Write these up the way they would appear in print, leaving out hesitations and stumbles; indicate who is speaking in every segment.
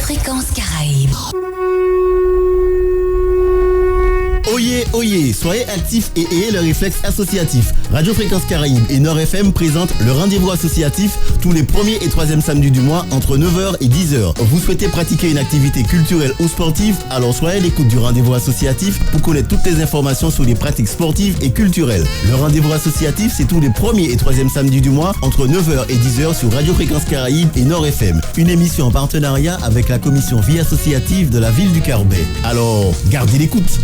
Speaker 1: Fréquence Caraïbes.
Speaker 2: Oyez, soyez actifs et ayez le réflexe associatif. Radio Fréquence Caraïbes et Nord FM présentent le rendez-vous associatif tous les 1er et 3e samedis du mois entre 9h et 10h. Vous souhaitez pratiquer une activité culturelle ou sportive? Alors soyez à l'écoute du rendez-vous associatif pour connaître toutes les informations sur les pratiques sportives et culturelles. Le rendez-vous associatif, c'est tous les 1er et 3e samedis du mois entre 9h et 10h sur Radio Fréquence Caraïbes et Nord FM. Une émission en partenariat avec la commission vie associative de la ville du Carbet. Alors, gardez l'écoute.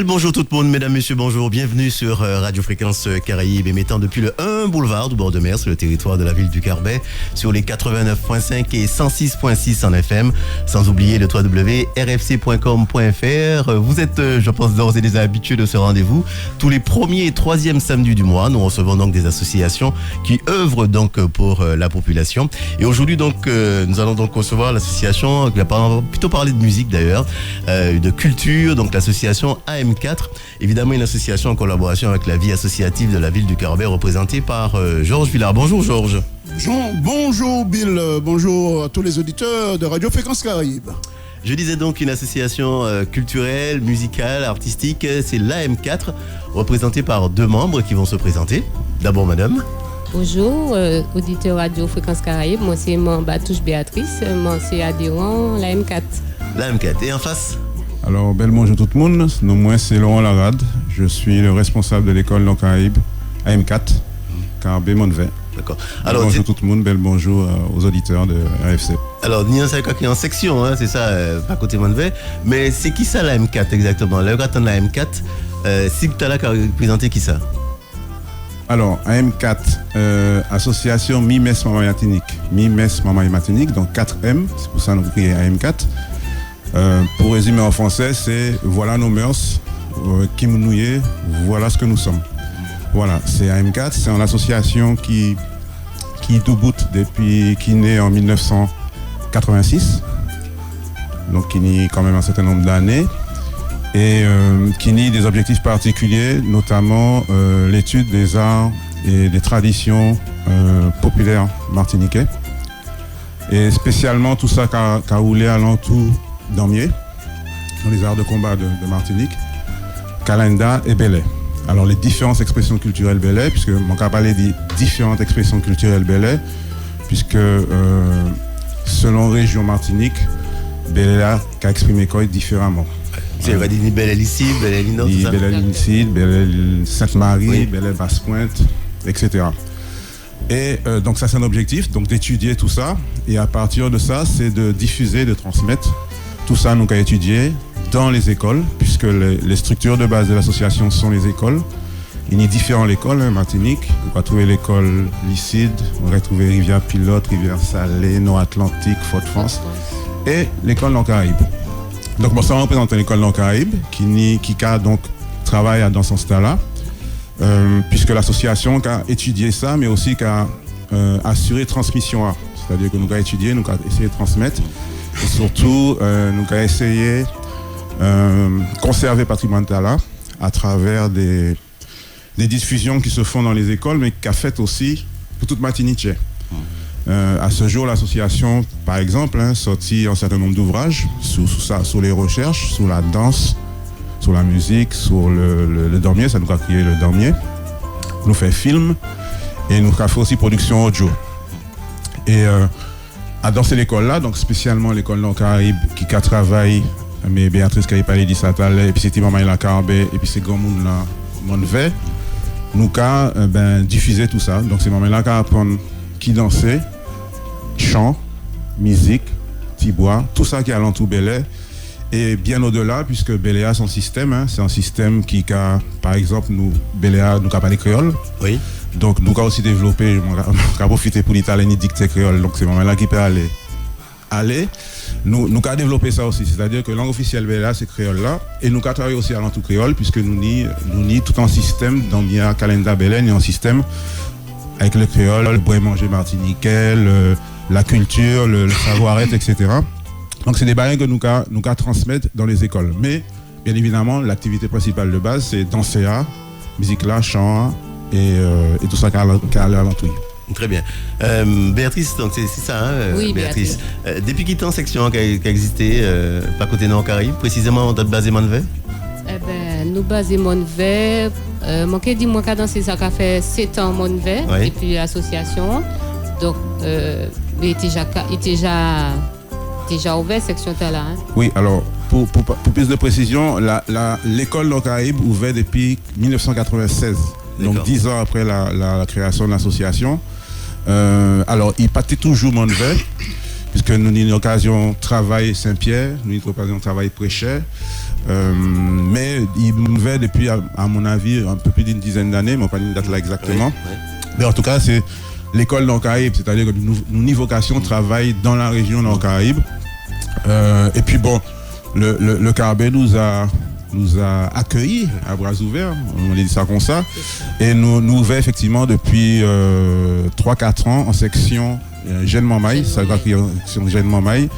Speaker 2: Bonjour tout le monde, mesdames, messieurs, bonjour, bienvenue sur Radio Fréquence Caraïbes, émettant depuis le 1 boulevard du bord de mer sur le territoire de la ville du Carbet, sur les 89.5 et 106.6 en FM, sans oublier le www.rfc.com.fr. Vous êtes, je pense, d'ores et déjà habitués de ce rendez-vous. Tous les 1er et 3e samedis du mois, nous recevons donc des associations qui œuvrent donc pour la population. Et aujourd'hui, donc, nous allons donc recevoir l'association qui va plutôt parler de musique d'ailleurs, de culture, donc l'association AM4. Évidemment, une association en collaboration avec la vie associative de la ville du Carbet, représentée par Georges Villard. Bonjour Georges.
Speaker 3: Bonjour Bill, bonjour à tous les auditeurs de Radio Fréquence Caraïbes.
Speaker 2: Je disais donc une association culturelle, musicale, artistique, c'est l'AM4, représentée par 2 membres qui vont se présenter. D'abord madame.
Speaker 4: Bonjour, auditeur Radio Fréquence Caraïbes, moi c'est Batouche Béatrice, moi c'est adhérent l'AM4.
Speaker 2: L'AM4, et en face?
Speaker 5: Alors, bel bonjour tout le monde. Moi, c'est Laurent Larade. Je suis le responsable de l'école Nord Caraïbes, AM4, Carbet Montvey.
Speaker 2: D'accord.
Speaker 5: Alors, bonjour tout le monde, bel bonjour aux auditeurs de RFC.
Speaker 2: Alors, Nian Saïka qui est en section, hein, c'est ça, pas côté Montvey. Mais c'est qui ça la M4 exactement? Là, quand on a la M4, si tu as là qui a représenté qui ça?
Speaker 5: Alors, AM4, association Mi-Mes Maman Martinique. Mi-Mes Maman Martinique, donc 4M, c'est pour ça que nous créons AM4. Pour résumer en français, c'est voilà nos mœurs, qui nous y, voilà ce que nous sommes. Voilà, c'est AM4, c'est une association qui tout bout depuis, qui est née en 1986, donc qui est quand même un certain nombre d'années, et qui a des objectifs particuliers, notamment l'étude des arts et des traditions populaires martiniquais, et spécialement tout ça qu'a roulé alentour d'Amier, dans les arts de combat de Martinique, Calenda et Belay. Alors les différentes expressions culturelles Belay, puisque mon cas parler des différentes expressions culturelles Belay, puisque selon région Martinique, Belay a exprimé quoi différemment.
Speaker 2: C'est va dire Belay Licide, Belay Lino, tout ça.
Speaker 5: Belay Licide, Belay Sainte-Marie, oui. Belay Basse-Pointe, etc. Et donc ça c'est un objectif, donc d'étudier tout ça, et à partir de ça, c'est de diffuser, de transmettre. Tout ça, nous avons étudié dans les écoles, puisque les structures de base de l'association sont les écoles. Il y a différentes écoles, hein, Martinique. On va trouver l'école Licide, on va trouver Rivière Pilote, Rivière Salée, Nord-Atlantique, Fort-de-France, et l'école Nord Caraïbes. Donc, moi, ça représente l'école Nord Caraïbes, qui donc travaille dans ce stade-là, puisque l'association a étudié ça, mais aussi a assuré transmission. C'est-à-dire que nous avons étudié, nous avons essayé de transmettre. Et surtout, nous avons essayé de conserver le patrimoine là à travers des diffusions qui se font dans les écoles, mais qu'a fait aussi pour toute Martinique. À ce jour, l'association, par exemple, sorti un certain nombre d'ouvrages sur les recherches, sur la danse, sur la musique, sur le dormier, ça nous a créé le dormier. Nous fait film et nous a fait aussi production audio. Et dans cette école-là, donc spécialement l'école Nord Caraïbes qui travaille, mais Béatrice qui a parlé de ça tout à l'heure, et puis c'était Maman la Carbet, et puis c'est grand monde là, Montvey, nous avons diffusé tout ça. Donc c'est Maman là qui apprend qui dansait, chant, musique, tibois, tout ça qui est alentour Bel-Air. Et bien au-delà, puisque Bel-Air, son système, c'est un système qui a, par exemple, nous, Bel-Air, nous avons parlé créole.
Speaker 2: Oui.
Speaker 5: Donc, nous avons aussi développé, nous avons profité pour l'italien dicté créole. Donc, c'est vraiment là qui peut aller. Nous avons développé ça aussi. C'est-à-dire que la langue officielle Bel-Air, c'est créole là. Et nous avons travaillé aussi à l'entour créole, puisque nous n'y tout un système dans bien calendar Bel-Air, il y a un système avec le créole, le bois manger martiniquais, la culture, le savoir-être, etc. Donc, c'est des barrières que nous avons transmettre dans les écoles. Mais, bien évidemment, l'activité principale de base, c'est danser, musique là, chant et tout ça qui a l'entour.
Speaker 2: Très bien. Béatrice, donc c'est ça,
Speaker 4: oui,
Speaker 2: Béatrice. Depuis quel temps section qui a existé par côté Nord-Caraïbe, précisément dans le basé Monvert?
Speaker 4: Nous basé Monvert, moi qui dis moi qui a dansé ça qui fait 7 ans Monvert,
Speaker 2: oui.
Speaker 4: Et puis l'association. Donc, il était déjà ouvert section là.
Speaker 5: Oui, alors pour plus de précision, l'école Nord-Caraïbe ouvert depuis 1996, donc 10 ans après la création de l'association. Alors, il partait toujours Monvert, puisque nous avons une occasion travail Saint-Pierre, nous avons une occasion travail Préchet, mais il ouvert depuis, à mon avis, un peu plus d'une dizaine d'années, mais pas une date là exactement. Oui. Mais en tout cas, c'est l'école Nord-Caraïbe, c'est-à-dire que nous avons vocation travail dans la région Nord-Caraïbe. Et puis bon, le Carbet nous a accueillis à bras ouverts, on dit ça comme ça, et nous ouvrons effectivement depuis 3-4 ans en section Jeune Mamaï, ça veut dire section Jeune Mamaï,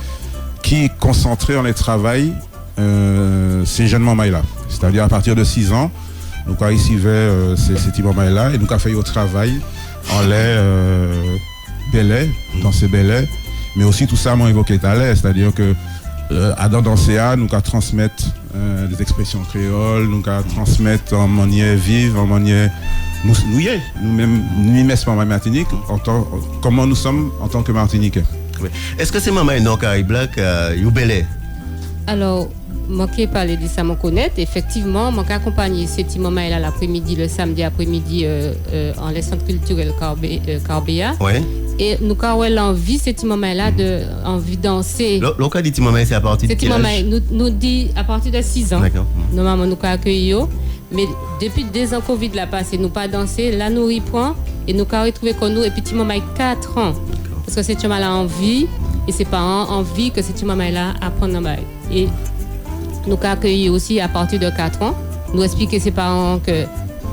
Speaker 5: qui est concentrée en les travail ces Jeunes Mamaï là, c'est-à-dire à partir de 6 ans, nous avons ici ces petits Mamaï là, et nous avons fait au travail en lait Bel-Air, dans ces Bel-Air, mais aussi tout ça m'a évoqué tout à l'heure, c'est-à-dire que dans CA, nous allons transmettre des expressions créoles, nous allons transmettre en manière vive, en manière nous-mêmes, nous Martinique, comment nous sommes en tant que Martiniquais.
Speaker 2: Est-ce que c'est Maman Nord-Caraïbe là qui a eu Bel-Air?
Speaker 4: Alors, moi qui ai parlé de ça, je connais. Effectivement, moi qui ai accompagné ces petits moments là l'après-midi, le samedi après-midi en les centres culturels Carbéa.
Speaker 2: Ouais.
Speaker 4: Et nous avons l'envie, ces petits moments là, envie de danser.
Speaker 2: Le cas des petits moments, c'est à partir de quel âge?
Speaker 4: Nous dit à partir de 6 ans.
Speaker 2: D'accord.
Speaker 4: Normalement, nous avons accueilli. Mais depuis 2 ans Covid l'a passé, nous pas dansé, là nous reprend et nous avons retrouvé qu'on nous et petit maman 4 ans. Parce que cette maman là envie et ses parents envie que cette maman là apprendre à bail. Et nous avons accueilli aussi à partir de 4 ans. Nous expliquer ses parents que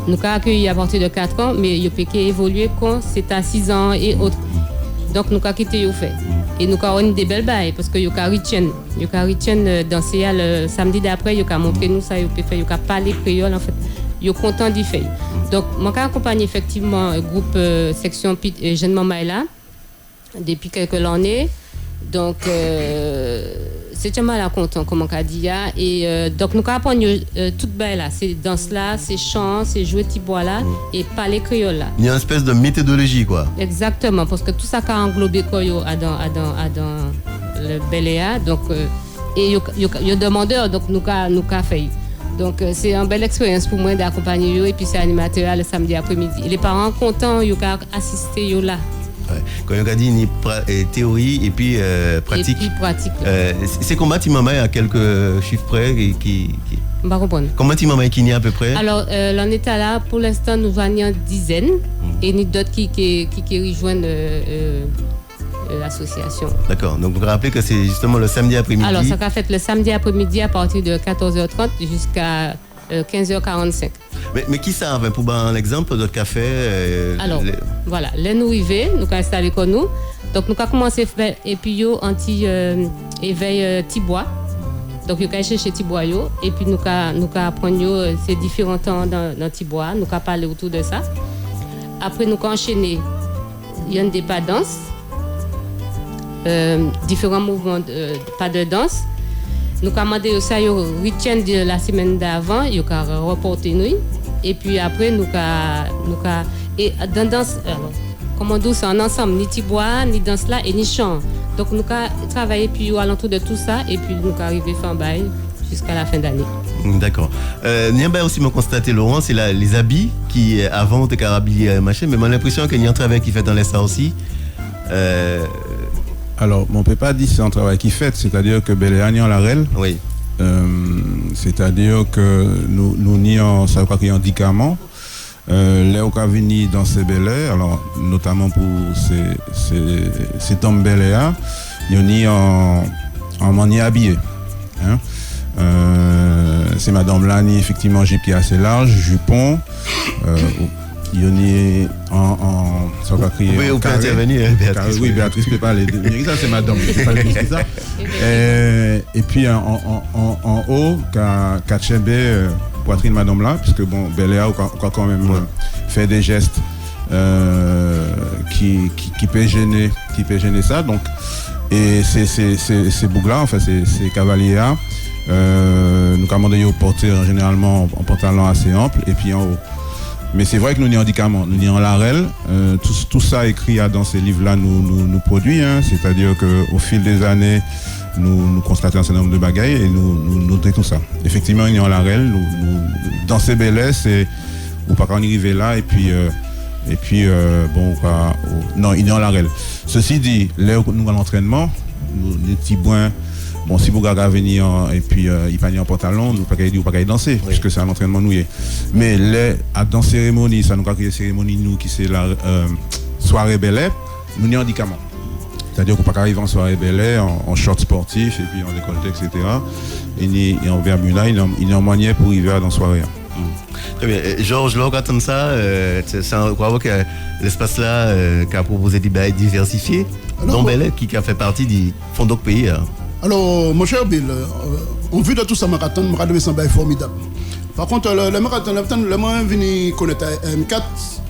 Speaker 4: nous avons accueilli à partir de 4 ans, mais il peut évoluer quand c'est à 6 ans et autres. Donc nous avons quitté au fait. Et nous avons des belles bails parce que nous avons Richien danser le samedi d'après, nous avons montré nous ça, nous avons parlé créole en fait. Nous sommes contents d'y faire. Donc moi j'ai accompagné effectivement un groupe section Jeune Mamaï là depuis quelques années. Donc c'est mal à content comme on a dit et donc nous apprenons toute belle là, c'est danse là, c'est chant, c'est jouer tibois là et parler créole là.
Speaker 2: Il y a une espèce de méthodologie quoi.
Speaker 4: Exactement parce que tout ça a englobé quoi dans le Bel-Air donc et yo demandeur donc nous a fait. Donc c'est une belle expérience pour moi d'accompagner et puis c'est animateur le samedi après-midi. Et les parents contents yo assister yo là.
Speaker 2: Ouais. Quand on a dit théorie et puis pratique.
Speaker 4: Et puis pratique.
Speaker 2: C'est combien de maman à quelques chiffres près qui Combien de maman qui n'y a à peu près?
Speaker 4: Alors l'on est là pour l'instant nous avons une dizaine et nous d'autres qui rejoignent l'association.
Speaker 2: D'accord. Donc vous rappelez que c'est justement le samedi après-midi.
Speaker 4: Alors ça a fait le samedi après-midi à partir de 14h30 jusqu'à 15h45.
Speaker 2: Mais qui ça avait pour un exemple d'autres cafés
Speaker 4: Alors voilà, les nous arrivés, nous avons installé comme nous. Donc nous avons commencé à faire et puis yo anti éveil tibois. Donc nous avons cherché tibois yo et puis nous avons apprendre ces différents temps dans tibois, nous avons parlé autour de ça. Après nous avons enchaîné il y a des pas danse. Différents mouvements pas de danse. Nous avons demandé ça au week-end de la semaine d'avant, nous avons reporté nous. Et puis après, nous avons. Et dans danse, alors, comment on dit ça en ensemble, ni tibois, ni danse là et ni chant. Donc nous avons travaillé puis à l'entour de tout ça et puis nous avons arrivé fin bail jusqu'à la fin d'année.
Speaker 2: D'accord. Nous avons aussi constaté, Laurent, c'est les habits qui avant étaient habillés machin, mais j'ai l'impression qu'il y a un travail qui fait dans les ça aussi.
Speaker 5: Alors, on ne peut pas dire que c'est un travail qui fait, c'est-à-dire que Bel-Air n'y en la règle.
Speaker 2: Oui.
Speaker 5: C'est-à-dire que nous n'y en ça quoi qu'il y a un médicament. Là où venir dans ces Bel-Air, alors notamment pour ces tombes Bel-Air, il y a en manière habillée. Hein? C'est Madame Lani, effectivement, j'ai pied assez large, jupon. Il y a ça va crier.
Speaker 2: Oui, vous pouvez intervenir, Béatrice.
Speaker 5: Oui, Béatrice peut parler. Ça, c'est Madame. C'est pas plus que ça. Et puis en haut, Kachebe, poitrine Madame là, puisque bon, Bel-Air quand même fait des gestes qui peut gêner ça. Donc, et ces boucles-là, enfin ces cavaliers-là, nous commandons au porter généralement en pantalon assez ample et puis en haut. Mais c'est vrai que nous n'y en médicaments, nous n'y en l'arel, tout ça écrit dans ces livres-là nous produit, hein, c'est-à-dire qu'au fil des années, nous constatons un certain nombre de bagailles et nous notons tout ça. Effectivement, il y en l'arel, dans ces belles, c'est ou pas quand on arrive là et puis bon, non, il y en l'arel. Ceci dit, là où nous à l'entraînement, les petits boins. Bon, si vous regardez venir et puis il pas en pantalon, nous pas qu'à danser, oui. Puisque c'est un entraînement noué. Mais dans cérémonie, ça nous a créé cérémonie nous qui c'est la soirée Bel-Air, nous n'y en médicaments. C'est-à-dire qu'on peut pas arriver en soirée Bel-Air en short sportif et puis en décolleté, etc. Et en Bermuda, il y a un moyen pour arriver dans la soirée.
Speaker 2: Très bien. Georges, là, quand on ça, on croit que l'espace là qu'a proposé des bails diversifiés, dont Bel-Air qui a fait partie du fond de pays.
Speaker 3: Alors, mon cher Bill, en vue de tout ça, marathon c'est un bail formidable. Par contre, le marathon, le moment venu connaître AM4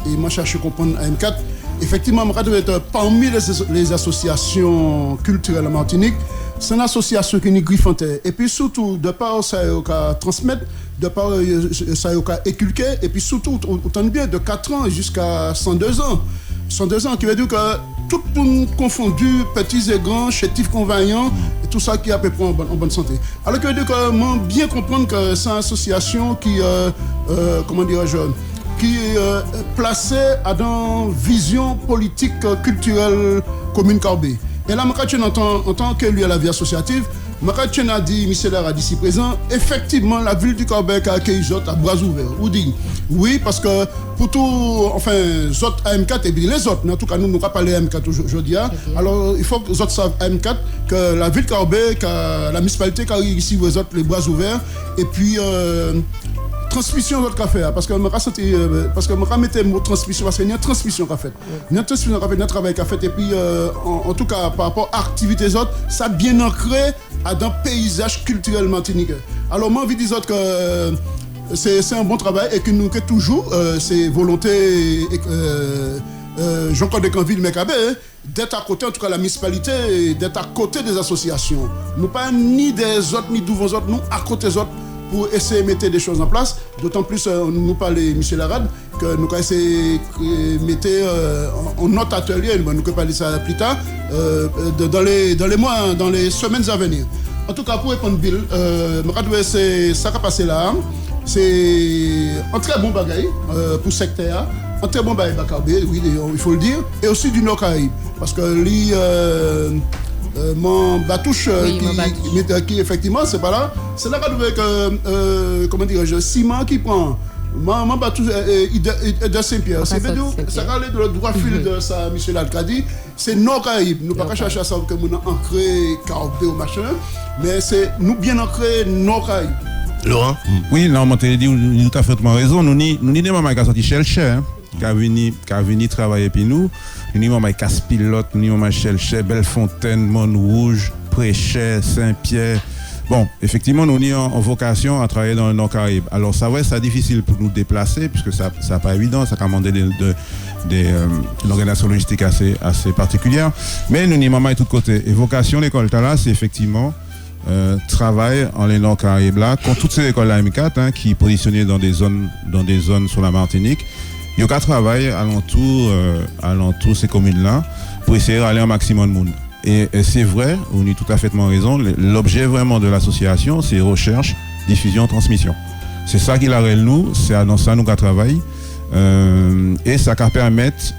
Speaker 3: et moi chercher à comprendre AM4. Effectivement, marathon est parmi les associations culturelles en Martinique. C'est une association qui est griffantaire. Et puis surtout, de par ça, il a transmettre, de par ça, il a éculquer, et puis surtout, autant bien, de 4 ans jusqu'à 102 ans. 102 ans, qui veut dire que tout le monde confondu, petits et grands, chétifs, convaillants, et tout ça qui est à peu près en bonne santé. Alors que veut dire que moi, bien comprendre que c'est une association qui, comment dirais-je, qui est placée dans une vision politique, culturelle, commune Carbet. Et là, en tant qu'élu à la vie associative, je a dit, Michel a dit ici présent, effectivement, la ville du Carbet a accueilli Zot à bras ouverts. Ou dit, oui, parce que pour tout, enfin, Zot AM4, et bien les autres, mais en tout cas, nous pas parler AM4 aujourd'hui. Alors, il faut que Zot savent AM4, que la ville Carbet, que la municipalité qui a ici Zot les bras ouverts, et puis, transmission de café parce que je mettais le mot transmission parce qu'il y a une transmission qu'a fait. Il y a une transmission qu'a fait, il y a un travail qu'a fait et puis en tout cas par rapport à l'activité autres, ça a bien ancré dans le paysage culturel martiniquais. Alors moi, je dis que c'est un bon travail et que nous que toujours c'est volonté Jean-Claude Descanville Mekabé d'être à côté en tout cas la municipalité, d'être à côté des associations. Nous pas ni des autres ni d'ouvres autres, nous à côté des autres. Pour essayer de mettre des choses en place, d'autant plus nous parlait Michel Arad que nous avons essayé de mettre en notre atelier, nous allons parler ça plus tard, dans les mois, dans les semaines à venir. En tout cas, pour répondre Bill, c'est ça qui a passé là, c'est un très bon bagaille pour le secteur, un très bon bagaille Bacarbé, oui, il faut le dire, et aussi du Nord-Caraïbe, parce que lui, mon batouche qui effectivement c'est pas là, c'est là avec comment dirais-je, ciment qui prend mon batouche de Saint-Pierre, c'est ça va aller de le droit fil de ça Michel Alcadi, c'est Nord-Caraïbe, nous pas chercher à savoir que nous avons ancré Carbet ou machin, mais c'est nous bien ancré Nord-Caraïbe.
Speaker 2: Laurent?
Speaker 5: Oui, non, tu as parfaitement raison, nous ni des mamans qui ont sorti cher qui a venu travailler puis nous maman Casse-Pilote, nous maman Chelcher, Bellefontaine, Montrouge, Préchet, Saint-Pierre. Bon, effectivement, nous sommes en vocation à travailler dans le Nord-Caraïbe. Alors, ça va être difficile pour nous déplacer, puisque ça n'est pas évident, ça a demandé une organisation logistique assez particulière. Mais nous sommes maman de tous côtés. Et vocation, l'école Tala, c'est effectivement travail en les Nord-Caraïbes là, contre toutes ces écoles là M4 qui positionnées dans des zones sur la Martinique. Il y a qu'à travailler alentour ces communes-là pour essayer d'aller un maximum de monde. Et c'est vrai, on a tout à fait raison, l'objet vraiment de l'association, c'est recherche, diffusion, transmission. C'est ça qui l'arrête nous, c'est dans ça nous qu'à travailler. Et ça va permettre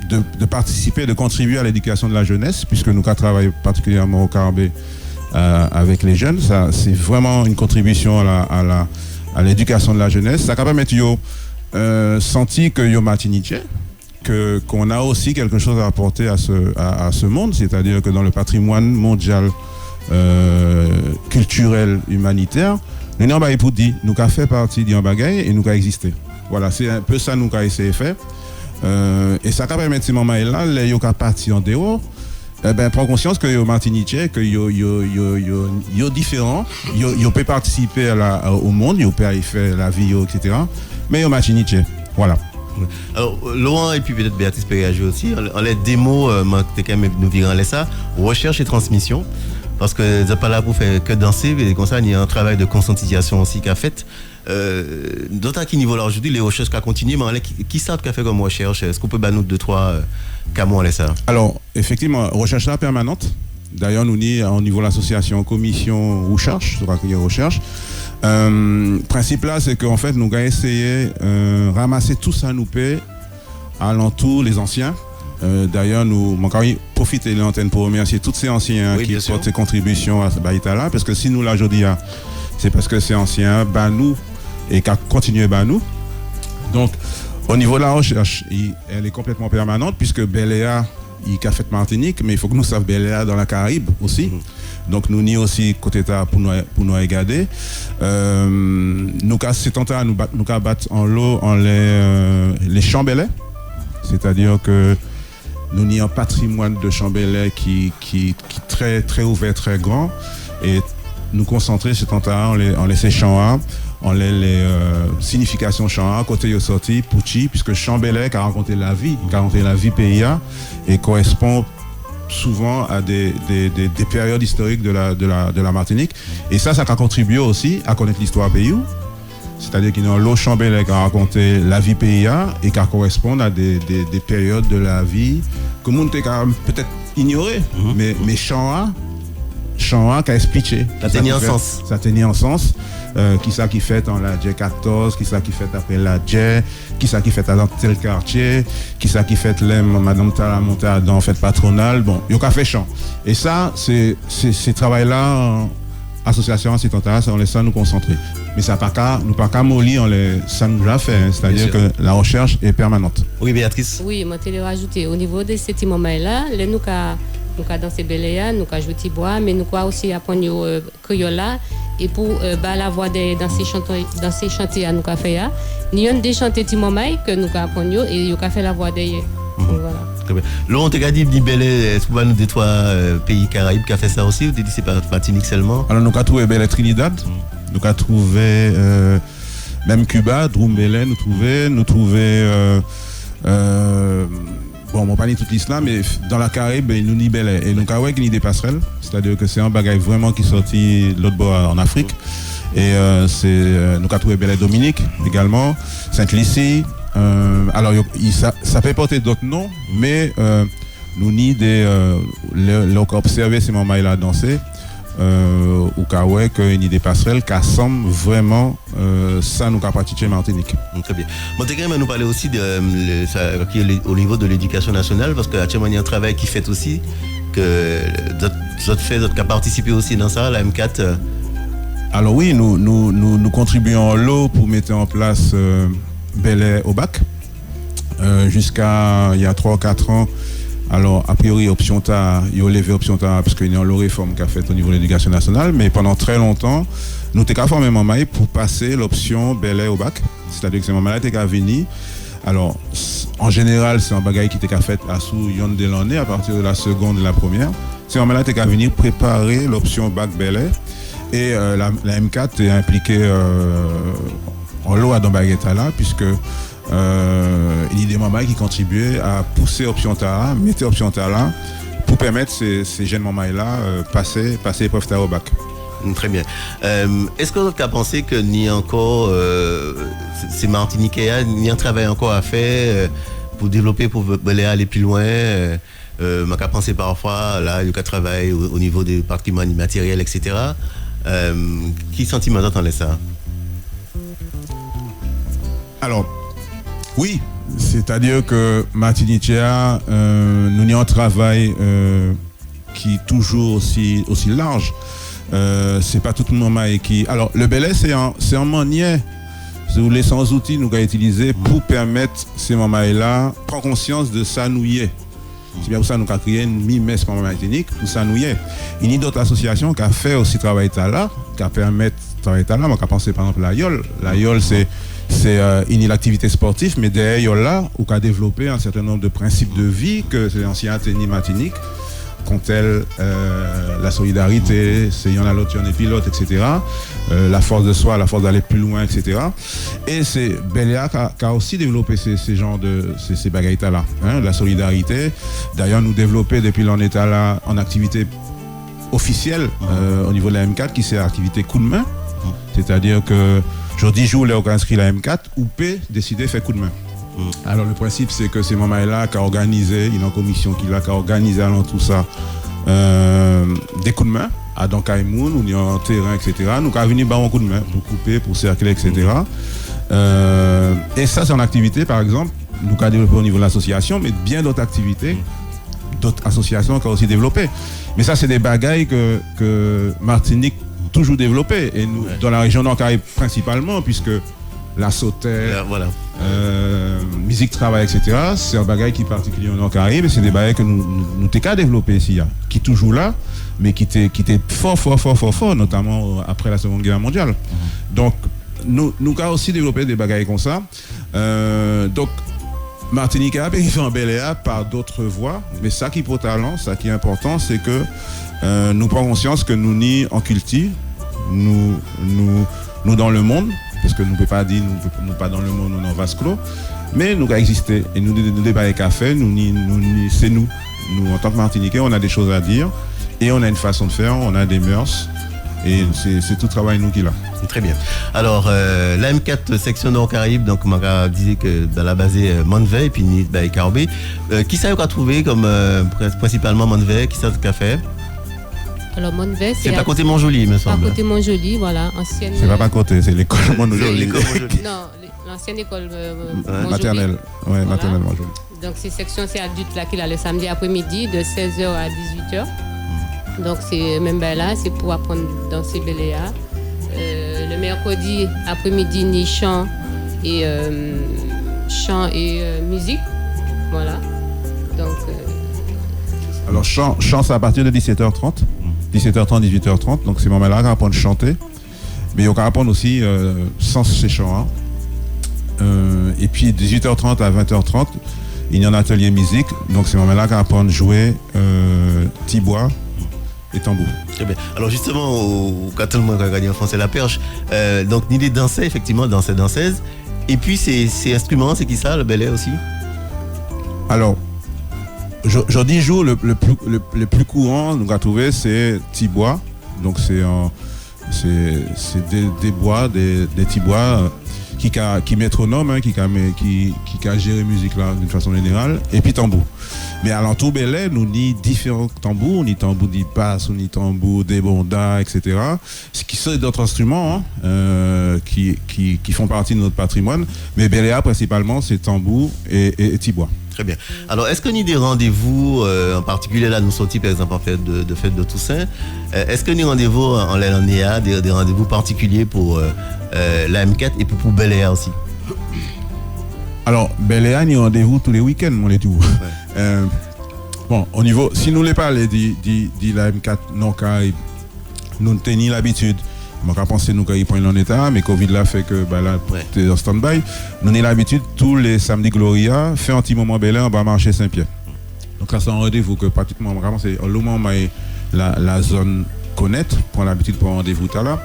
Speaker 5: de participer, de contribuer à l'éducation de la jeunesse, puisque nous travaillons particulièrement au Carabé avec les jeunes. Ça, c'est vraiment une contribution à l'éducation de la jeunesse. Ça permet de sentir que yo Martiniquais, qu'on a aussi quelque chose à apporter à ce monde, c'est-à-dire que dans le patrimoine mondial culturel, humanitaire, nous n'avons pas pour dire, nous avons fait partie d'un bagage et nous avons existé. Voilà, c'est un peu ça nous avons essayé de faire. Et ça permet ces moments-là, les gens qui partent en dehors, prendre conscience que les Martiniquais, que sont différents, ils peuvent participer au monde, ils peuvent y faire la vie, etc. Mais ils sont Martiniquais. Voilà.
Speaker 2: Alors, Laurent et puis peut-être Béatrice peut réagir aussi. En les démos, nous verrons ça, recherche et transmission. Parce que vous n'êtes pas là pour faire que danser, mais comme ça, il y a un travail de conscientisation aussi qu'a fait. D'autant qu'à niveau là aujourd'hui, les recherches qui continuent, mais qui savent qu'a fait comme recherche? Est-ce qu'on peut nous 2-3 cas on ça?
Speaker 5: Alors, effectivement, recherche là permanente. D'ailleurs, nous dit au niveau de l'association commission recherche, recherche. Principe là, c'est qu'en fait, nous avons essayé de ramasser tout ça nous paie alentour les anciens. D'ailleurs, nous profiter de l'antenne pour remercier tous ces anciens qui apportent ces contributions à ce baïta-là, parce que si nous, là, aujourd'hui, c'est parce que ces anciens, nous, et qui continuent nous. Donc, au niveau de la recherche, elle est complètement permanente, puisque Beléa, il a fait Martinique, mais il faut que nous sachions Beléa dans la Caraïbe aussi. Donc, nous n'y aussi côté état pour nous regarder. Nous, c'est tenté à nous battre en l'eau les Chambelais, c'est-à-dire que nous avons un patrimoine de Chambelais qui très très ouvert, très grand, et nous concentrer sur en laisser champs, en les significations champs, côté de sorti Pouchi, puisque Chambelais a raconté la vie PIA et correspond souvent à des périodes historiques de la Martinique, et ça a contribué aussi à connaître l'histoire pays. C'est-à-dire qu'il y a l'eau Chambelais qui a raconté la vie PIA et qui correspond à des périodes de la vie que le monde peut-être ignoré, mais Chambelais qui a expliqué.
Speaker 2: Ça tenait en sens.
Speaker 5: Ça tenait en sens. Qui ça qui fait en la J 14, qui ça qui fait après la J, qui ça qui fait dans tel quartier, qui ça qui fait Madame Tala monter dans fête patronale. Bon, il y a fait chant. Et ça, c'est travail-là, association, c'est total, ça on laisse ça nous concentrer. Mais ça pas qu'à nous pas qu'à mollir ça nous l'a fait, c'est-à-dire que la recherche est permanente.
Speaker 2: Oui, Béatrice.
Speaker 4: Oui, moi je rajouter au niveau de ces moments-là, nous avons dansé Beléa, nous avons joué Tibois, mais nous avons aussi appris Criolla. Et pour la voix dans ces chantiers nous avons fait, nous avons des chantiers Timomai que nous avons appris et nous avons fait la voix d'ailleurs. Voilà.
Speaker 2: Laurent, tu as dit Belé, est-ce que vous nous dire 3 pays Caraïbes qui ont fait ça aussi, ou tu dis c'est pas Martinique seulement?
Speaker 5: Alors nous avons trouvé Belé Trinidad, nous avons trouvé même Cuba, Drumbelé, nous trouvons bon, on pas dit toute l'islam, mais dans la Caraïbe, nous n'y Belé. Et nous avons des passerelles, c'est-à-dire que c'est un bagage vraiment qui est sorti de l'autre bord en Afrique. Et nous avons trouvé Belé Dominique également, Sainte-Lucie. Alors, ça peut porter d'autres noms, mais nous n'y observé ces moments-là danser. Ou Kawe, qu'il y a des passerelles qui assemblent vraiment ça nous a pratiqué Martinique.
Speaker 2: Très bien. Bon, tu nous parler aussi au niveau de l'éducation nationale, parce qu'actuellement il y a un travail qui fait aussi, que d'autres qui participé aussi dans ça, la M4.
Speaker 5: Alors oui, nous contribuons à l'eau pour mettre en place Belé au bac. Jusqu'à il y a 3 ou 4 ans. Alors, a priori, option ta, il y a levé option ta, parce qu'il y a une réforme qu'a faite au niveau de l'éducation nationale, mais pendant très longtemps, nous avons formé Mamaï pour passer l'option Belé au bac. C'est-à-dire que c'est Mamaï qui a venu. Alors, en général, c'est un bagage qui était fait à sous yon de l'année, à partir de la seconde et la première. C'est Mamaï qui a venu préparer l'option bac Belé. Et la M4 est impliquée en l'eau dans baguette là, puisque il y a des mamans qui contribuent à pousser Option Tara, mettre Option Tara pour permettre ces jeunes mamans-là passer l'épreuve Tara au bac.
Speaker 2: Très bien. Est-ce que vous avez pensé que n'y a encore, ces Martiniquais, n'y a un travail encore à faire pour développer, pour aller plus loin? Je pense parfois, là, il y a un travail au niveau des patrimoines immatériels, etc. Qui sentiment dans ça?
Speaker 5: Alors, oui, C'est-à-dire que Martiniquea, nous avons un travail qui est toujours aussi large. C'est pas tout le monde qui. Alors, le Bel Air, c'est un manière, si vous voulez, sans outils, nous avons utilisé pour permettre ces moments-là prendre conscience de ça nous y est. C'est bien pour ça que nous avons créé une mi-messe pour Martinique, pour ça nous y est. Il y a d'autres associations qui ont fait aussi travail là, qui permettent travail là. On a pensé par exemple à la YOL. La YOL, c'est une activité sportive, mais derrière là, on a développé un certain nombre de principes de vie que c'est l'ancien Athénie Martinique, qu'ont-elles la solidarité, c'est y en a l'autre, y en a pilote, etc. La force de soi, la force d'aller plus loin, etc. Et c'est Bel Air qui a aussi développé ces genres de ces bagailles-là, hein, la solidarité. D'ailleurs, nous développer depuis l'on est là en activité officielle au niveau de la M4, qui c'est l'activité coup de main. C'est-à-dire que sur 10 jours, là, on a inscrit la M4, ou peut décider de faire coup de main. Alors le principe c'est que c'est Mama-là qui a organisé, il y a une commission qui a organisé allant tout ça, des coups de main à Donkaïmoun, où il y a un terrain, etc. Nous avons venu un coup de main pour couper, pour cercler, etc. Et ça c'est une activité par exemple, nous avons développé au niveau de l'association, mais bien d'autres activités, d'autres associations qui ont aussi développé. Mais ça c'est des bagailles que Martinique toujours développé, et nous, dans la région Nord-Caraïbe principalement, puisque la sautère, voilà. Musique, travail, etc. C'est un bagage qui est particulier au Nord-Caraïbe, et c'est des bagages que nous t'es qu'à développer ici, qui est toujours là, mais qui était fort, notamment après la Seconde Guerre mondiale. Donc, nous avons aussi développé des bagages comme ça. Donc, Martinique a fait un Bel Air par d'autres voies, mais ça qui est pour talent, ça qui est important, c'est que nous prenons conscience que nous n'y en cultive, nous dans le monde, parce que nous ne pouvons pas dire nous pas dans le monde, nous dans vase clos, mais nous avons existé, et nous débattons qu'à faire, c'est nous. Nous, en tant que Martiniquais, on a des choses à dire, et on a une façon de faire, on a des mœurs, et c'est tout travail nous qui l'a.
Speaker 2: Très bien. Alors, la M4 section Nord-Caraïbe, donc, on disait que dans la basée Montvey, et puis Carbé, qui ça a trouvé comme principalement Montvey, qui ça a fait?
Speaker 4: Alors, Montvey,
Speaker 2: c'est à côté Montjoli, il me semble.
Speaker 4: À côté Montjoli, voilà, ancienne.
Speaker 5: C'est pas à côté, c'est l'école Montjoli.
Speaker 4: Non, l'ancienne école
Speaker 5: maternelle. Oui, voilà. Maternelle Montjoli.
Speaker 4: Donc, ces sections, c'est adultes là qu'il a le samedi après-midi de 16h à 18h. Donc, c'est même là, c'est pour apprendre dans ces Bel Air. Le mercredi après-midi, ni chant et musique. Voilà. Donc.
Speaker 5: Alors, chant, c'est à partir de 17h30. 17h30, 18h30, donc c'est moment-là qu'on apprend à chanter, mais on va apprendre aussi sans ces chants. Et puis 18h30 à 20h30, il y a un atelier musique, donc c'est moment-là qu'on apprend à jouer tibois et tambour.
Speaker 2: Très bien. Alors justement, quand tout le monde a en français la perche, donc l'idée de danser, effectivement, danseuse, et puis ces instruments, c'est qui ça, le Bel Air aussi?
Speaker 5: Alors, je dis jour, le plus courant, nous avons trouvé, c'est tibois. Donc c'est des bois, des tibois qui métronome, hein, qui gère musique là d'une façon générale, et puis tambour. Mais à l'entour Bel Air, nous ni différents tambours, ni tambour de basse, ni tambour des bondas, etc. Ce qui sont d'autres instruments qui font partie de notre patrimoine. Mais Bel Air principalement, c'est tambour et tibois.
Speaker 2: Très bien. Alors, est-ce qu'on y a des rendez-vous, en particulier là, nous sortis par exemple en fête de Toussaint, est-ce qu'on y a rendez-vous en l'année, des rendez-vous particuliers pour la M4 et pour Bel Air aussi?
Speaker 5: Alors, Bel Air, il y a rendez-vous tous les week-ends, mon les tout. Ouais. Bon, au niveau, si nous les parlons de la M4 Nord-Caraïbe, nous tenons l'habitude. Je pense que nous avons en état, mais Covid l'a fait que là, c'est en stand-by. Nous avons l'habitude, tous les samedis Gloria, faire un petit moment Bel Air, on va marcher Saint-Pierre. Donc là, c'est un rendez-vous que pratiquement, c'est au moment où la zone connaître, prendre l'habitude pour un rendez-vous là.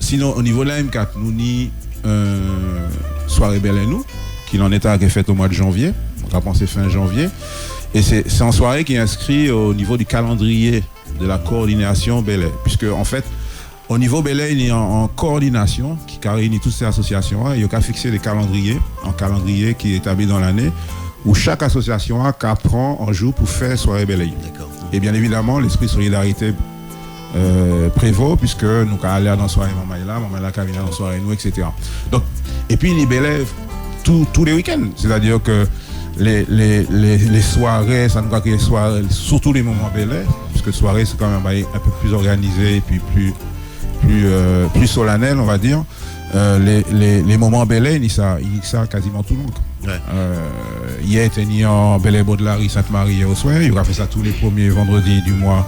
Speaker 5: Sinon, au niveau de la M4, nous avons soirée Bel Air, qui est en état qui est faite au mois de janvier. On va penser fin janvier. Et c'est une soirée qui est inscrite au niveau du calendrier de la coordination Bel Air. Puisque, en fait, au niveau Bel Air, il est en coordination qui réunit toutes ces associations. Il y a fixé des calendriers, un calendrier qui est établi dans l'année, où chaque association prend un jour pour faire soirée Bel Air. Et bien évidemment, l'esprit de solidarité prévaut, puisque nous allons aller dans la soirée Maman là qui vient dans la soirée nous, etc. Donc, et puis, les Bel Air, tous les week-ends. C'est-à-dire que les soirées, ça nous croit que les soirées, surtout les moments bel parce que soirée c'est quand même un peu plus organisé et puis plus solennel, on va dire. Les moments bel il ça quasiment tout le monde.
Speaker 2: Ouais.
Speaker 5: Hier était ni en Bel-Air Baudelaire, Sainte-Marie au soir. Il aura fait ça tous les premiers vendredis du mois,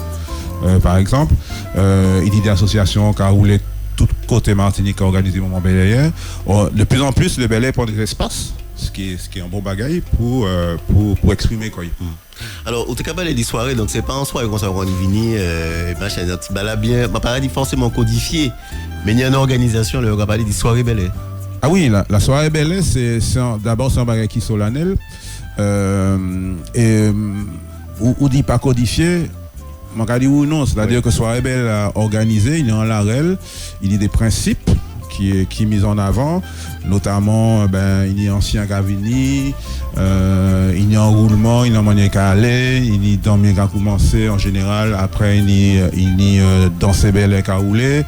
Speaker 5: par exemple. Il y a des associations qui ont roulé tout côté Martinique qui ont organisé le moment Bel-Air. De plus en plus, le Bel-Air prend des espaces. Ce qui est un bon bagage pour exprimer quoi.
Speaker 2: Alors, au Técabal, des soirées, donc c'est pas en soirée qu'on s'en rend vini, machin, bien, pas dit forcément codifié, mais il y a une organisation, le on parler des soirées belles.
Speaker 5: Ah oui, la soirée belle, d'abord c'est un bagage qui est solennel, ou dit pas codifié. On va dire ou non, c'est-à-dire que soirée belle organisée, il y a un larel, il y a des principes qui est mis en avant, notamment il y a ancien Gavini, il y a un roulement, il y a un manière qu'à aller, il y a dormir qu'à commencer en général, après il y a danser belle qu'à rouler,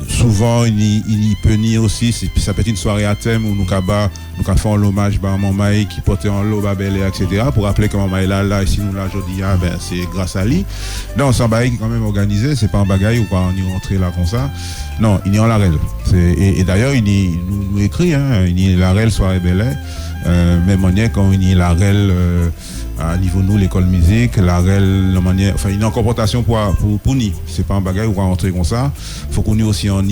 Speaker 5: souvent il peut y aussi, ça peut être une soirée à thème où nous faisons l'hommage à maman qui portait en l'eau belle etc. pour rappeler que maman est là et si nous là aujourd'hui c'est grâce à lui. Donc c'est un bagage qui est quand même organisé, c'est pas un bagage où on y rentrer là comme ça. Non, il y a la règle. Et d'ailleurs, il nous écrit, il y a la règle soirée belle. Même manière quand il y a la règle à niveau nous l'école musique, la règle, la manière, enfin il y a une comportation pour nous. C'est pas un bagage où on va rentrer comme ça. Faut qu'on ait aussi un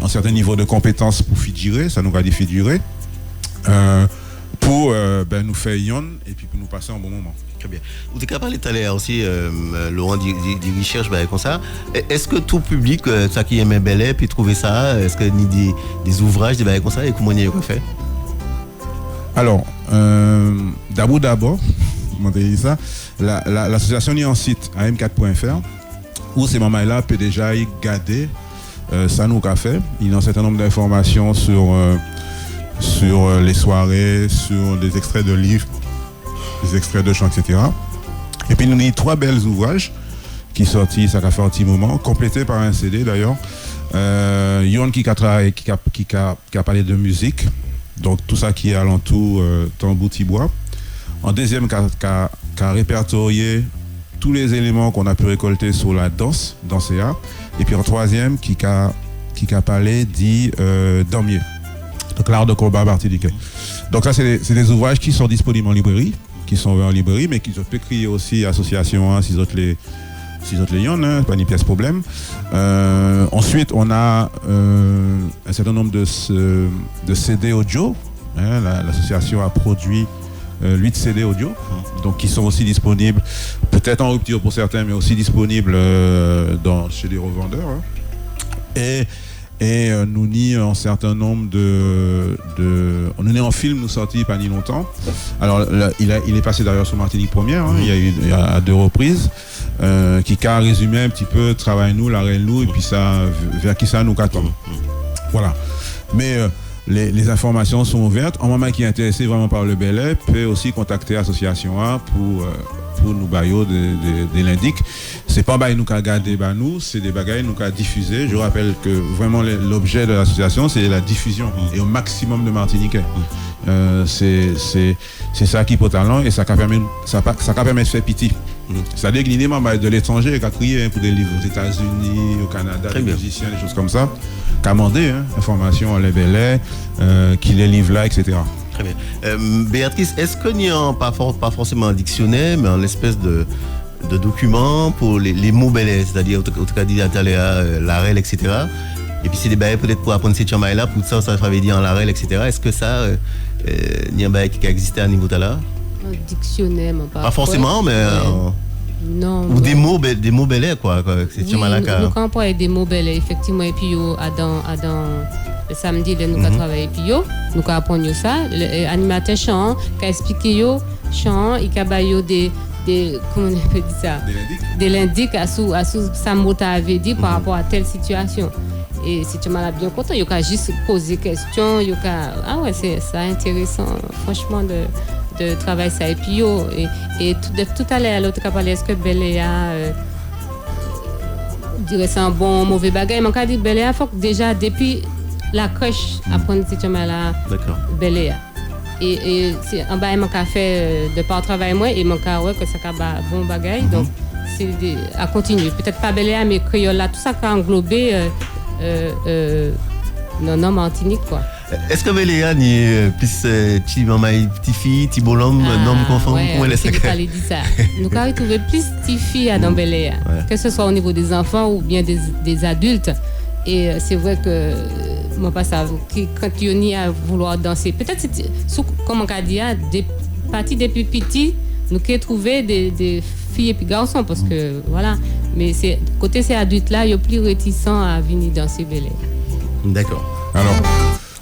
Speaker 5: certain niveau de compétence pour figurer, ça nous va figurer. Pour nous faire yon et puis pour nous passer un bon moment.
Speaker 2: Très bien. Vous avez parlé tout à l'heure aussi, Laurent, des recherches comme ça. Est-ce que tout public, ça qui aime Bel-Air, peut trouver ça? Est-ce qu'il y a des ouvrages des comme ça et comment il y a fait?
Speaker 5: Alors, d'abord, ça, l'association est en site am4.fr où ces mamans-là peuvent déjà y garder ça nous a fait. Il y a un certain nombre d'informations sur les soirées, sur des extraits de livres, des extraits de chants, etc. Et puis nous avons 3 belles ouvrages qui sont sortis, ça a fait un petit moment, complétés par un CD d'ailleurs. Yon qui a parlé de musique, donc tout ça qui est alentour tambour tibois. En deuxième, qui a répertorié tous les éléments qu'on a pu récolter sur la danse CA. Et puis en troisième, qui a parlé dit Dormier. Donc l'art de combat à partir duquel. Donc ça, c'est des ouvrages qui sont disponibles en librairie, mais qui sont écrits aussi association, si autres les yon, pas ni pièce problème. Ensuite, on a un certain nombre de CD audio. L'association a produit 8 CD audio, donc qui sont aussi disponibles, peut-être en rupture pour certains, mais aussi disponibles chez les revendeurs. Et nous n'y un certain nombre on est en film, nous sortis pas ni longtemps. Alors là, il est passé d'ailleurs sur Martinique Première, il y a eu à 2 reprises, qui a résumé un petit peu travail nous, l'arrêt nous, et puis ça vers qui ça nous attend. Voilà. Mais les informations sont ouvertes. En moment qui est intéressé vraiment par le Bel-Air peut aussi contacter l'association A pour nous bailler de l'indique. C'est pas bail nous qu'à garder nous, c'est des bagailles nous qu'à diffuser. Je rappelle que vraiment l'objet de l'association c'est la diffusion et au maximum de Martiniquais. C'est ça qui peut talent et ça permet de faire pitié. C'est-à-dire qu'il y a des membres de l'étranger qui a crié pour des livres aux États-Unis, au Canada, des musiciens, des choses comme ça, qui a demandé information à les Bel-Air, qui les livres là, etc.
Speaker 2: Très bien. Béatrice, est-ce qu'il n'y a pas forcément un dictionnaire, mais un espèce de document pour les mots Bel-Air, c'est-à-dire, au cas dit la REL, etc. Et puis c'est des bails peut-être pour apprendre ces chamailles-là, pour ça veut dire en la REL, etc. Est-ce que ça, il y a un bail qui a existé à niveau là?
Speaker 4: Un dictionnaire, mais
Speaker 2: pas forcément, mais...
Speaker 4: non.
Speaker 2: Ou des mots Bel-Air, quoi. C'est
Speaker 4: nous employons des mots Bel-Air, effectivement, et puis le samedi, nous avons travaillé, et puis nous apprenons ça. L'animateur chant, qui a expliqué chant, il a des comment on peut dire ça? Des lindiques à sous ça avait dit par rapport à telle situation. Et si tu m'as bien content, il a juste posé question, c'est ça intéressant, franchement, de travailler ça. Et puis et tout à l'heure, l'autre a parlé, est-ce que Bel-Air dirait c'est un bon ou mauvais bagage? Mais quand dit Bel-Air, faut que déjà depuis la crèche apprendre si tu m'as là Bel Air. Et c'est en bas mon café de par travail moi et mon cas ouais que ça va bon bagaille donc c'est à continuer peut-être pas Bel Air mais créole là tout ça qui a englobé non Martinique quoi.
Speaker 2: Est-ce que Bel Air ni plus petit maman petit fille petit bonhomme nom confond
Speaker 4: comment laisse ça dit ça nous avons trouvé plus petit fille dans Bel Air que ce soit au niveau des enfants ou bien des adultes et c'est vrai que moi pas ça quand tu y à vouloir danser peut-être c'est comme on a dit des parties depuis petit nous avons trouvé des filles et puis garçons parce que voilà mais c'est côté ces adultes là ils sont plus réticents à venir danser Bel Air.
Speaker 2: D'accord.
Speaker 5: Alors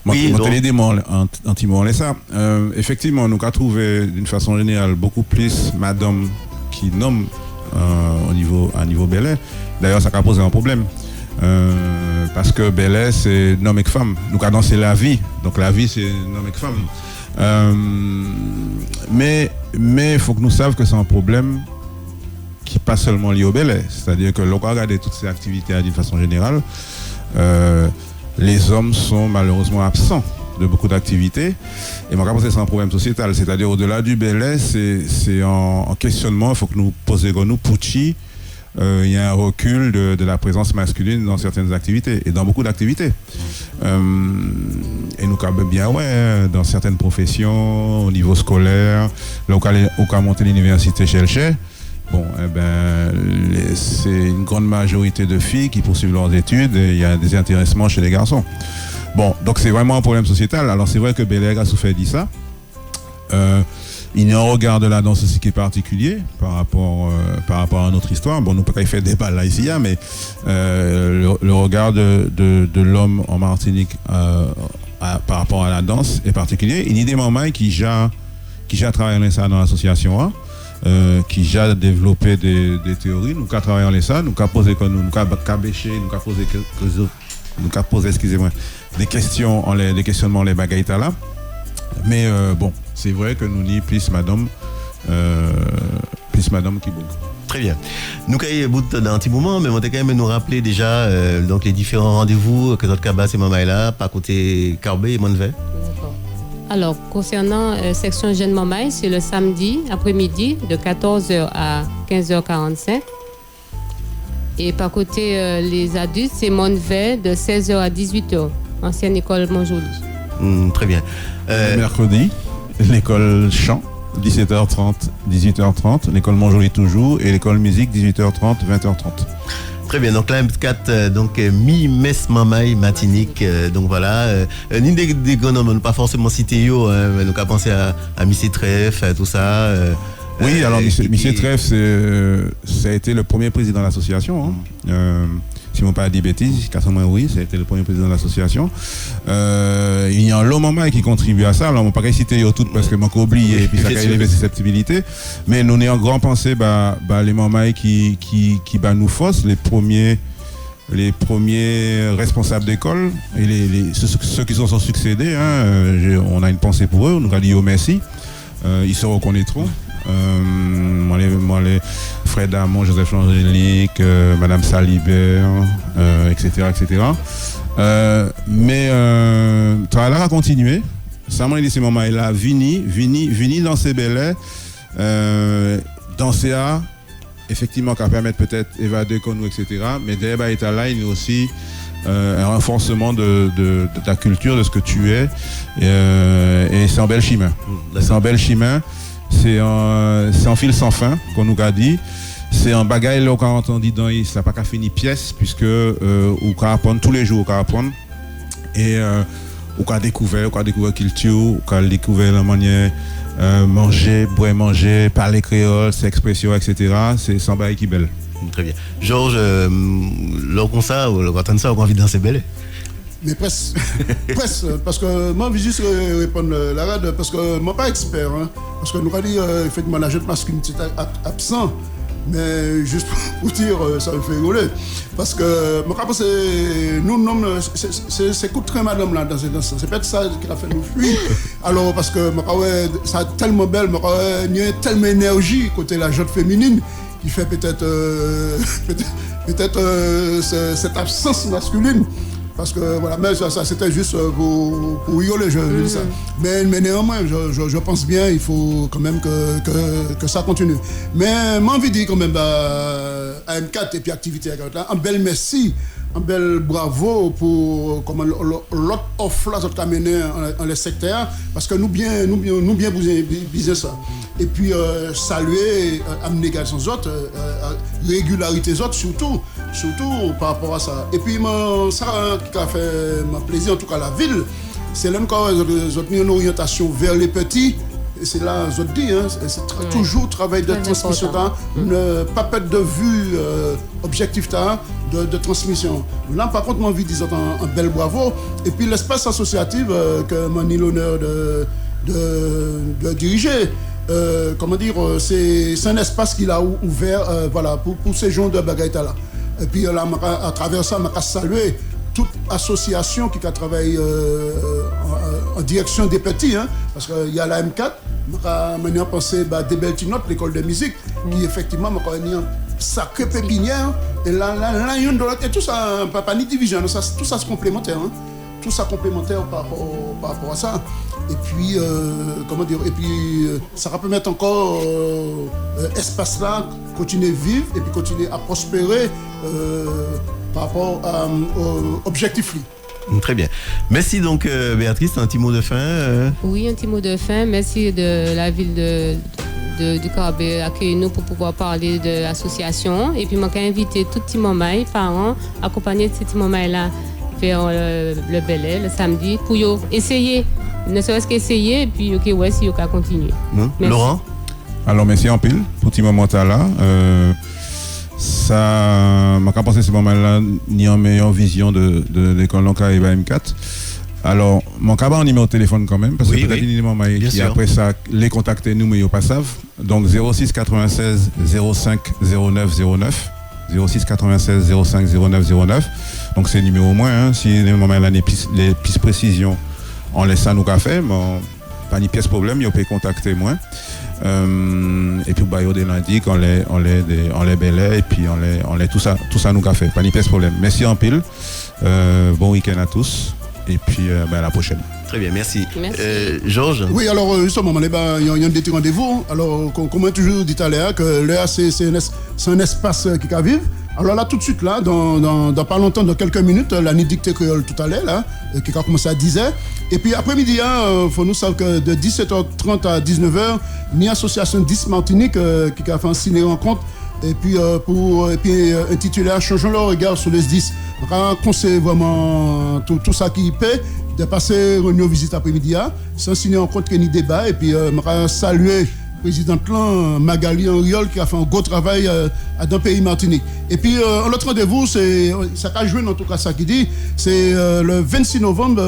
Speaker 2: oui,
Speaker 5: ça. Effectivement, nous avons trouvé d'une façon générale beaucoup plus madame qui nomme à niveau Bel Air. D'ailleurs, ça a posé un problème. Parce que Bel Air, c'est homme et femme. Nous avons dansé la vie. Donc la vie, c'est homme et femme. Mais il faut que nous sachions que c'est un problème qui n'est pas seulement lié au Bel Air. C'est-à-dire que l'on va regarder toutes ces activités d'une façon générale. Les hommes sont malheureusement absents de beaucoup d'activités. Et moi, c'est un problème sociétal. C'est-à-dire, au-delà du Bel Air, c'est en questionnement. Il faut que nous posions nous Pucci. Il y a un recul de la présence masculine dans certaines activités et dans beaucoup d'activités. Et nous avons bien, dans certaines professions, au niveau scolaire, là où on a monté l'université Chelche. Bon, c'est une grande majorité de filles qui poursuivent leurs études et il y a des intéressements chez les garçons. Bon, donc c'est vraiment un problème sociétal. Alors c'est vrai que Bel Air a souffert de ça. Il y a un regard de la danse aussi qui est particulier par rapport à notre histoire. Bon, nous ne pouvons pas y faire débat là ici, mais le regard de l'homme en Martinique par rapport à la danse est particulier. Il y a des mamans qui déjà travaillé ça dans l'association. Qui a développé des théories, nous avons travaillé ça, nous avons posé des questionnements les bagailles là. Mais bon, c'est vrai que nous n'y plus madame qui bouge.
Speaker 2: Très bien. Nous avons bout d'un petit moment, mais on va quand même nous rappeler déjà donc les différents rendez-vous que notre cabas et maman là, par côté Carbet et Montevet.
Speaker 4: Alors, concernant section Jeune Mamaï, c'est le samedi après-midi de 14h à 15h45. Et par côté les adultes, c'est Montevet de 16h à 18h, ancienne école Montjoli.
Speaker 2: Très bien.
Speaker 5: Mercredi, l'école chant, 17h30, 18h30, l'école Montjoli toujours, et l'école musique, 18h30, 20h30.
Speaker 2: Très bien, donc là, M4, donc mi-messe mamaï matinique, donc voilà. Ni des grands noms, pas forcément cité yo, mais nous avons pensé à Missy Treff, tout ça.
Speaker 5: Oui, alors Missy Treff, ça a été le premier président de l'association. Si je ne pas dit bêtises, oui, ça a été le premier président de l'association. Il y a un long moment qui contribue à ça. Alors, on ne peut pas citer tout parce que je m'ai oublié et puis ça a élevé susceptibilité. Mais nous avons en grand pensé les mamans qui nous forcent, les premiers responsables d'école et ceux qui sont succédés. On a une pensée pour eux, on nous a dit merci. Ils se reconnaîtront. Moi les frères Damon, Joseph Angélique, Madame Salibert, etc. Mais travail a continué. Ça m'a dit ces moments là, vini dans ces Bel Air, danser à effectivement qui permettre peut-être évader comme nous, etc. Mais derrière état là, il y a aussi un renforcement de ta culture, de ce que tu es, et c'est un bel chemin. C'est un fil sans fin qu'on nous a dit. C'est un bagage là qu'on a entendu dans ça n'a pas qu'à finir pièce puisque on peut apprendre tous les jours, on peut apprendre et on peut découvrir la culture, on peut découvrir la manière manger, boire, manger, parler créole, ses expressions, etc. C'est un bagage qui est belle.
Speaker 2: Très bien. Georges, lors comme ça, on va attendre ça, on a envie de danser belle.
Speaker 3: Mais presque, parce que moi, je vais juste répondre la rade, parce que moi, je ne suis pas expert, parce que nous avons dit, effectivement, la jeune masculinité absent, mais juste pour dire, ça me fait rigoler, parce que moi, je pense que nous, c'est coup très madame là, dans ce sens, c'est peut-être ça qui a fait nous fuir, alors, parce que ça est tellement belle, il y a tellement d'énergie côté la jeune féminine, qui fait peut-être cette absence masculine. parce que voilà, mais ça c'était juste pour rigoler, je dis ça. Mais néanmoins, je pense bien, il faut quand même que ça continue. Mais j'ai envie de dire quand même à M4 et puis activité là, un bel merci, un bel bravo pour comment l'autre offre là qui a mené en les secteurs, parce que nous bien business ça. Et puis saluer abnégation autres, régularité autres surtout par rapport à ça. Et puis ça qui a fait ma plaisir en tout cas la ville, c'est là encore une orientation vers les petits. Et c'est là, je te dis, c'est toujours travail de transmission, ne pas perdre de vue objectif de transmission. Là, par contre, j'ai envie de dire un bel bravo. Et puis l'espace associatif que j'ai l'honneur de diriger, comment dire, c'est un espace qu'il a ouvert voilà, pour ces gens de Bagaïta là. Et puis là, à travers ça, je saluer toute association qui a travaillé en direction des petits, parce qu'il y a la M4, maintenant penser des Beltinotes, l'école de musique, qui effectivement m'a une sacrée pépinière, et là, et tout ça, pas ni division, tout ça se complémentaire, tout ça complémentaire par rapport à ça. Et puis, comment dire, et puis ça va permettre encore espace là, continuer à vivre et puis continuer à prospérer par rapport au objectif.
Speaker 2: Très bien. Merci donc Béatrice, un petit mot de fin.
Speaker 4: Oui, un petit mot de fin. Merci de la ville du Carbet accueillir nous pour pouvoir parler de l'association. Et puis, je vais inviter tout petit mamaï, parents, accompagner de ces petits mamaï là vers le Bel Air le samedi pour essayer, ne serait-ce qu'essayer, et puis si vous continuer.
Speaker 2: Laurent?
Speaker 5: Alors, merci en pile pour petit moment là. Ça m'a pas pensé ce moment-là ni en meilleure vision de l'école locale M4. Alors, mon cabas en numéro de téléphone quand même, parce que peut-être une qui après ça les contacter nous mais ils pas savent. Donc 06 96 05 09 09 06 96 05 09 09. Donc c'est le numéro au moins. Si le moment là les pistes précisions on laisse ça nous café, mais pas ni pièce problème, ils peuvent contacter moi. Et puis bah des lundis on les belait et puis on les tout ça nous café, pas ni pièce problème. Merci en pile. Bon week-end à tous et puis à la prochaine.
Speaker 2: Très bien, merci. Georges?
Speaker 3: Oui, alors justement, il y a un petit rendez-vous. Alors, comme on a toujours dit tout à l'heure, que là, c'est un espace qui a vivre. Alors là, tout de suite, là, dans pas longtemps, dans quelques minutes, la nuit dictée créole tout à l'heure, là, qui a commencé à 10h. Et puis après-midi, il faut nous savoir que de 17h30 à 19h, une association 10 Martinique qui a fait un ciné-rencontre. Et puis, intitulé « Changeons le regard sur les 10 ». On sait vraiment tout ça qui paie. De passer une visite après-midi, c'est un ciné-rencontre qui est un débat. Et puis, je saluer le président clan Magali Henriol qui a fait un gros travail dans le pays Martinique. Et puis, l'autre rendez-vous, c'est ça a joué en tout cas ça qui dit, c'est le 26 novembre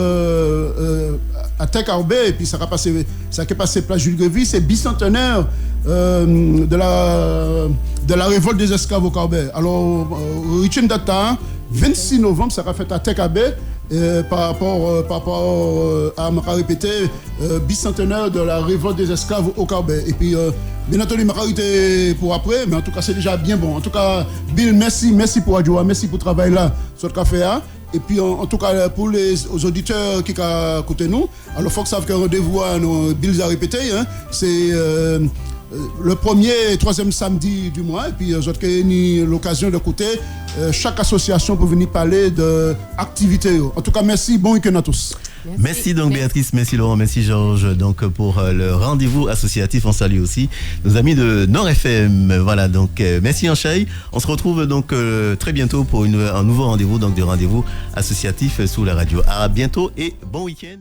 Speaker 3: à Tekarbé. Et puis, ça qui est passé place Jules Grevy, c'est bicentenaire de la révolte des esclaves au Carbet. Alors, Richard Data, 26 novembre, ça va fait à Tekarbé. Par rapport à m'a répété bicentenaire de la révolte des esclaves au Carbet. Et puis bien entendu m'a été pour après, mais en tout cas c'est déjà bien bon. En tout cas Bill, merci pour Adjoa, merci pour le travail là sur le café là. Et puis en tout cas pour les auditeurs qui écoutent nous, alors faut que savent qu'un rendez-vous à nos Bill a répété, c'est le premier et troisième samedi du mois. Et puis j'ai eu l'occasion d'écouter chaque association pour venir parler d'activités. En tout cas, merci, bon week-end à tous.
Speaker 2: Merci donc Béatrice, merci Laurent, merci Georges donc pour le rendez-vous associatif. On salue aussi nos amis de Nord FM. Voilà, donc merci Anchaï. On se retrouve donc très bientôt pour un nouveau rendez-vous, donc des rendez-vous associatifs sous la radio. À bientôt et bon week-end.